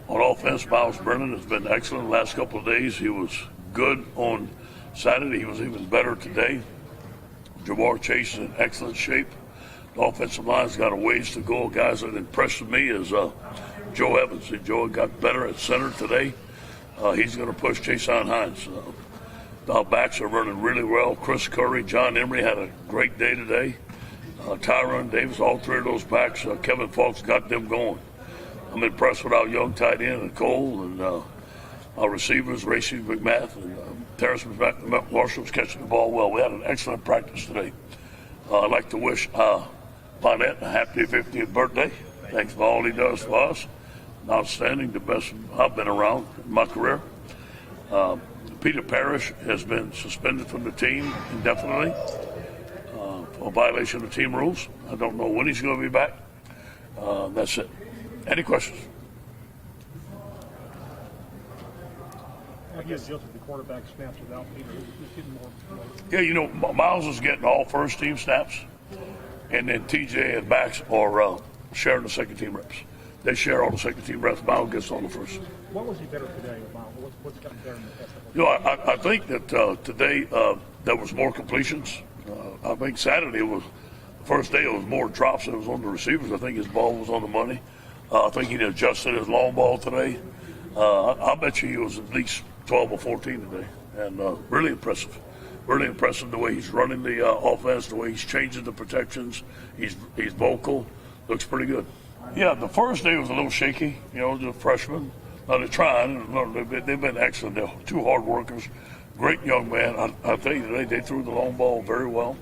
On offense, Miles Brennan has been excellent the last couple of days. He was good on Saturday. He was even better today. Jamar Chase is in excellent shape. The offensive line's got a ways to go. Guys that impressed me is Joe Evans. Joe got better at center today. He's going to push Jason Hines. Our backs are running really well. Chris Curry, John Emery had a great day today. Tyron Davis, all three of those backs, Kevin Falks got them going. I'm impressed with our young tight end, and Cole, and our receivers, Racy McMath, and Terrence Marshall's catching the ball well. We had an excellent practice today. I'd like to wish Bonnet a happy 50th birthday. Thanks for all he does for us. Outstanding, the best I've been around in my career. Peter Parrish has been suspended from the team indefinitely for a violation of team rules. I don't know when he's going to be back. That's it. Any questions? I guess just the quarterback snaps without Peter. He's getting more. Yeah, you know, Miles is getting all first team snaps, and then TJ and backs are sharing the second team reps. They share all the second team reps. Miles gets on the first. What was he better today, Miles? What's gotten better in the past? You know, I think that today there was more completions. I think Saturday was the first day. It was more drops than it was on the receivers. I think his ball was on the money. I think he adjusted his long ball today. I bet you he was at least 12 or 14 today, and really impressive. Really impressive the way he's running the offense, the way he's changing the protections. He's vocal. Looks pretty good. Yeah, the first day was a little shaky. You know, the freshmen. They're trying. They've been excellent. They're two hard workers. Great young man. I'll tell you today, they threw the long ball very well.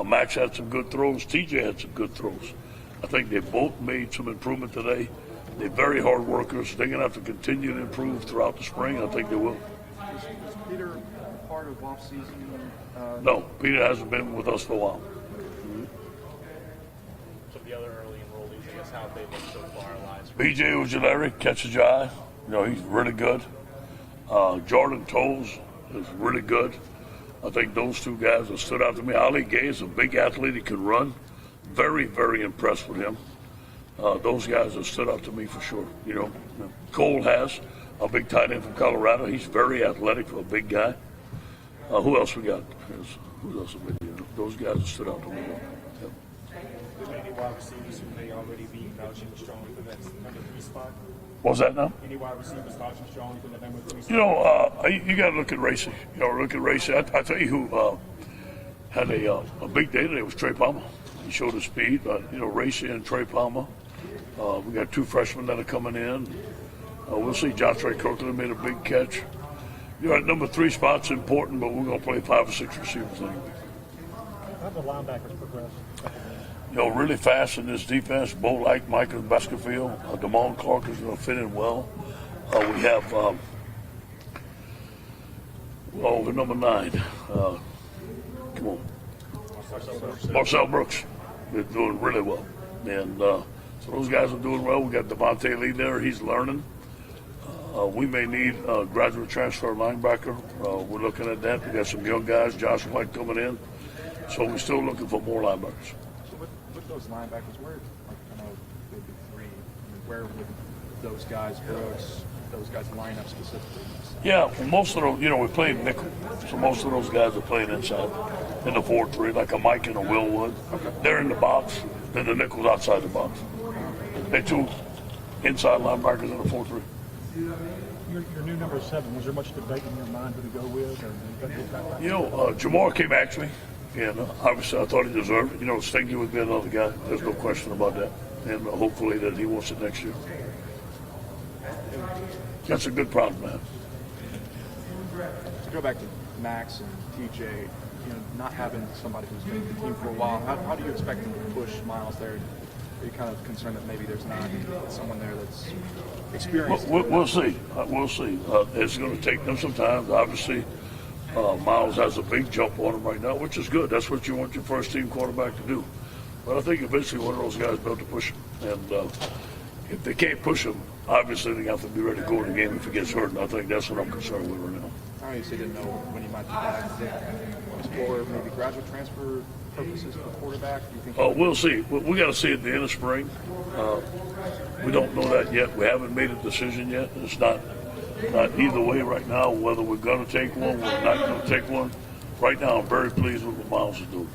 Max had some good throws. TJ had some good throws. I think they both made some improvement today. They're very hard workers. They're going to have to continue to improve throughout the spring. I think they will. Is Peter part of off-season? No, Peter hasn't been with us for a while. Some of the other early enrollees, I guess, how have they been so far, Elias? BJ Ojulari catches your eye. You know, he's really good. Jordan Toles is really good. I think those two guys have stood out to me. Ali Gay is a big athlete. He can run. Very, very impressed with him. Those guys have stood out to me for sure. You know, Cole has a big tight end from Colorado. He's very athletic for a big guy. Who else we got? Who else have been here? Those guys have stood out to me. Any wide receivers who may already be vouching strongly for that number 3 spot? What was that now? Any wide receivers vouching strongly for the number 3 spot? You know, you got to look at Racy. You know, look at Racy. I tell you who had a big day today was Trey Palmer. He showed his speed. You know, Racy and Trey Palmer. We got 2 freshmen that are coming in. We'll see. Joshua Kirkland made a big catch. You know, at number 3 spot's important, but we're going to play 5 or 6 receivers anyway. How have the linebackers progressed? You know, really fast in this defense. Bo Like, Michael Baskerville, Damone Clark is going to fit in well. We have the number 9. Come on. Marcel Brooks. They're doing really well. And so those guys are doing well. We got Devontae Lee there. He's learning. We may need a graduate transfer linebacker. We're looking at that. We got some young guys, Josh White coming in. So we're still looking for more linebackers. So with those linebackers, where, like, I know they'd be 3, I mean, where would those guys, Brooks, those guys line up specifically? Yeah, well, most of those, you know, we play nickel. So most of those guys are playing inside in the 4-3, like a Mike and a Will Wood. Okay. They're in the box, then the nickel's outside the box. They're 2 inside linebackers in the 4-3. Your new number 7, was there much debate in your mind who to go with? Or You know, Jamar came back to me, and obviously I thought he deserved it. You know, Stingley would be another guy. There's no question about that. And hopefully that he wants it next year. That's a good problem, man. To go back to Max and TJ, you know, not having somebody who's been with the team for a while, how do you expect them to push Miles there? Are you kind of concerned that maybe there's not someone there that's experienced? We'll see. We'll see. It's going to take them some time. Obviously, Miles has a big jump on him right now, which is good. That's what you want your first-team quarterback to do. But I think eventually one of those guys built to push him. And if they can't push him, obviously they have to be ready to go in the game if he gets hurt. And I think that's what I'm concerned with right now. I obviously didn't know when he might be back. Explore maybe graduate transfer purposes for quarterback. Do you think? We'll see. We got to see at the end of spring. We don't know that yet. We haven't made a decision yet. It's not either way right now, whether we're going to take one, we're not going to take one. Right now, I'm very pleased with what Miles is doing.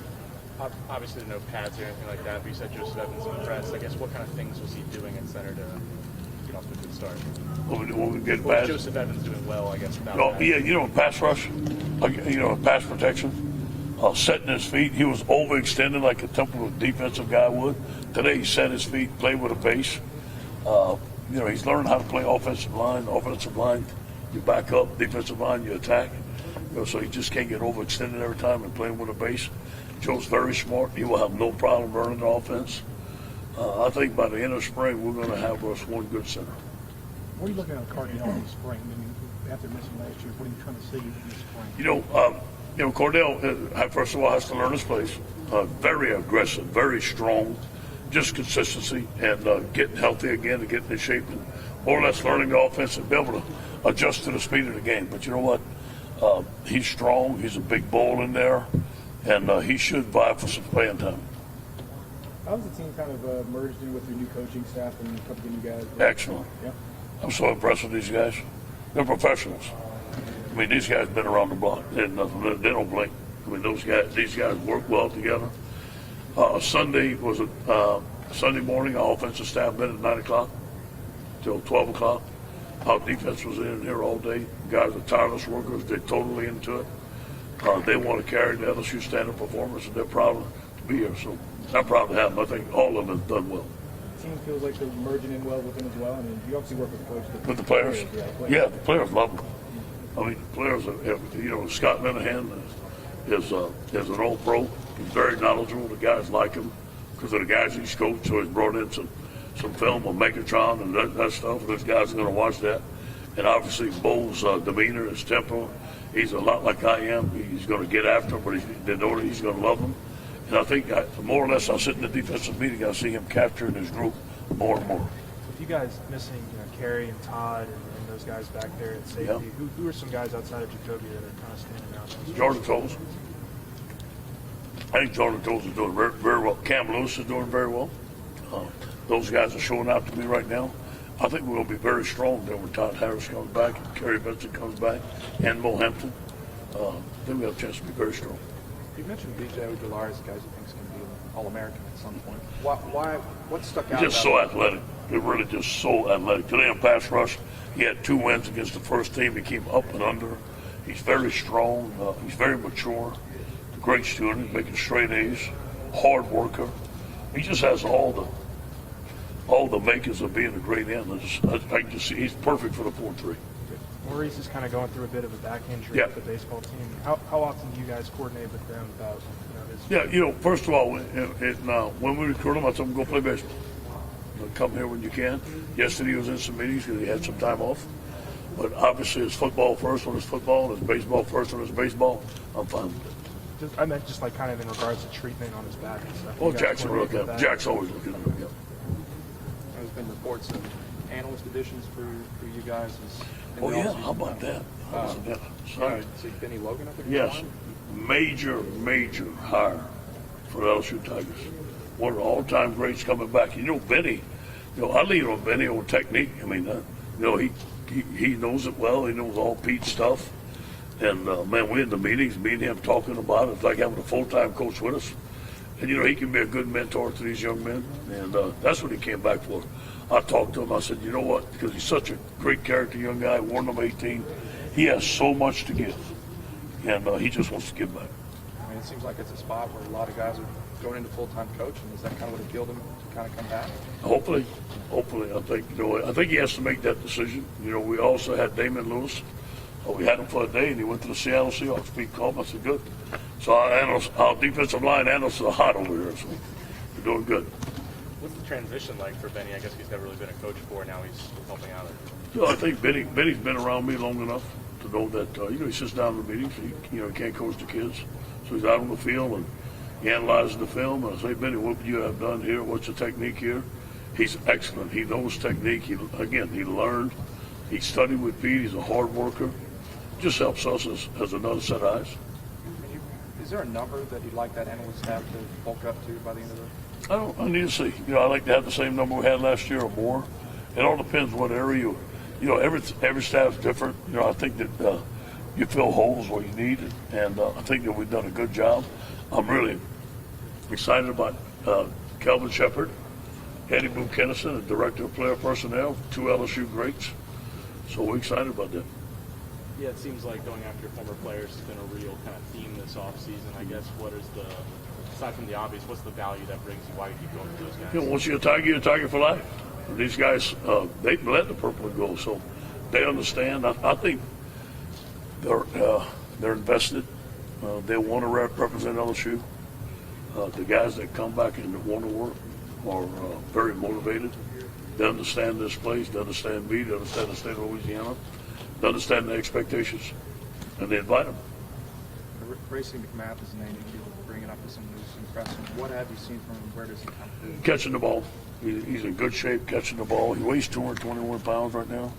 Obviously, there are no pads or anything like that, but you said Joseph Evans impressed. I guess what kind of things was he doing at center to get off to a good start? When we get What past, was Joseph Evans doing well, I guess, without oh, pads? yeah, pass rush, pass protection, setting his feet. He was overextended like a typical defensive guy would. Today, he set his feet, played with a base. He's learned how to play offensive line. Offensive line, you back up. Defensive line, you attack. So he just can't get overextended every time and playing with a base. Joe's very smart. He will have no problem learning the offense. I think by the end of spring, we're going to have us one good center. What are you looking at Cardinal in the spring? I mean, after missing last year, what are you trying to see in the spring? Cordell, first of all, has to learn his place. Very aggressive, very strong, just consistency and getting healthy again and getting in shape and more or less learning the offense and be able to adjust to the speed of the game. But you know what? He's strong. He's a big ball in there, and he should vie for some playing time. How's the team kind of merged in with your new coaching staff and a couple of new guys? Excellent. Yeah. I'm so impressed with these guys. They're professionals. I mean, these guys been around the block. They don't blink. I mean, these guys work well together. Sunday morning, our offensive staff met at 9 o'clock till 12 o'clock. Our defense was in here all day. Guys are tireless workers. They're totally into it. They want to carry the LSU standard performance, and they're proud to be here. So I'm proud to have them. I think all of them have done well. The team feels like they're merging in well with them as well. I mean, you obviously work with the coach. With the players? Yeah, the players love them. I mean, the players, Scott Linehan is an old pro. He's very knowledgeable. The guys like him because of the guys he's coached. So he's brought in some film on Megatron and that stuff. Those guys are going to watch that. And obviously, Bo's demeanor, his tempo, he's a lot like I am. He's going to get after him, but they know that he's going to love them. And I think more or less, I sit in the defensive meeting, I see him capturing his group more and more. With you guys missing, Kerry and Todd and those guys back there at safety, Yeah. who are some guys outside of Jacoby that are kind of standing out? Jordan Toles. I think Jordan Toles is doing very, very well. Cam Lewis is doing very well. Those guys are showing out to me right now. I think we're going to be very strong there when Todd Harris comes back and Kerry Benson comes back and Mo Hampton. Then we have a chance to be very strong. You mentioned B.J. Ojulari as a guy who thinks can be an All-American at some point. What stuck out? He's just so athletic. They're really just so athletic. Today on pass rush, he had 2 wins against the first team. He came up and under. He's very strong. He's very mature. Great student, making straight A's. Hard worker. He just has all the makings of being a great end. I can just see he's perfect for the 4-3. Maurice is kind of going through a bit of a back injury Yeah. with the baseball team. How often do you guys coordinate with them about his? Yeah, first of all, when we recruit him, I told him go play baseball. Come here when you can. Yesterday he was in some meetings because he had some time off. But obviously it's football first when it's football, and it's baseball first when it's baseball. I'm fine with it. I meant just like kind of in regards to treatment on his back and stuff. Well, You guys Jack's coordinate looking with at that? Jack's always looking at him. Yeah. There's been reports of analyst additions for you guys. Oh yeah, how about that? Sorry. So Benny Logan up there? Yes, major hire for the LSU Tigers. One of the all-time greats coming back. Benny. I lean on Benny on technique. I mean, he knows it well. He knows all Pete's stuff. And man, we're in the meetings, me and him talking about it. It's like having a full-time coach with us. And he can be a good mentor to these young men. And that's what he came back for. I talked to him. I said, you know what? Because he's such a great character, young guy, wore number 18. He has so much to give, and he just wants to give back. I mean, it seems like it's a spot where a lot of guys are going into full-time coaching. Is that kind of what appealed him to kind of come back? Hopefully, I think he has to make that decision. We also had Damon Lewis. We had him for a day, and he went to the Seattle Seahawks. Pete called him. I said, good. So our defensive line analysts are hot over here, so we're doing good. What's the transition like for Benny? I guess he's never really been a coach before. Now he's helping out. I think Benny's been around me long enough to know that he sits down in the meetings. He can't coach the kids, so he's out on the field and he analyzes the film. And I say, Benny, what would you have done here? What's the technique here? He's excellent. He knows technique. He learned. He studied with Pete. He's a hard worker. Just helps us as another set of eyes. Is there a number that you'd like that analyst staff to bulk up to by the end of I need to see. I like to have the same number we had last year or more. It all depends what area every staff's different. I think that you fill holes where you need it, and I think that we've done a good job. I'm really excited about Kelvin Shepard, Eddie Boone Kennison, the Director of Player Personnel, 2 LSU greats. So we're excited about that. Yeah, it seems like going after former players has been a real kind of theme this offseason. I guess aside from the obvious, what's the value that brings you? Why you keep going for those guys? Once you're a Tiger for life. These guys, they let the purple and gold, so they understand. I think they're invested. They want to represent LSU. The guys that come back and want to work are very motivated. They understand this place. They understand me. They understand the state of Louisiana. They understand the expectations, and they invite them. Racing McMath is a name you keep bringing up as someone who's impressive. What have you seen from him? Where does he come from? Catching the ball. He's in good shape catching the ball. He weighs 221 pounds right now.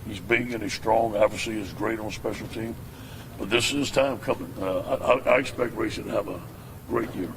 He's big and he's strong. Obviously, he's great on special team. But this is time coming. I expect Racing to have a great year.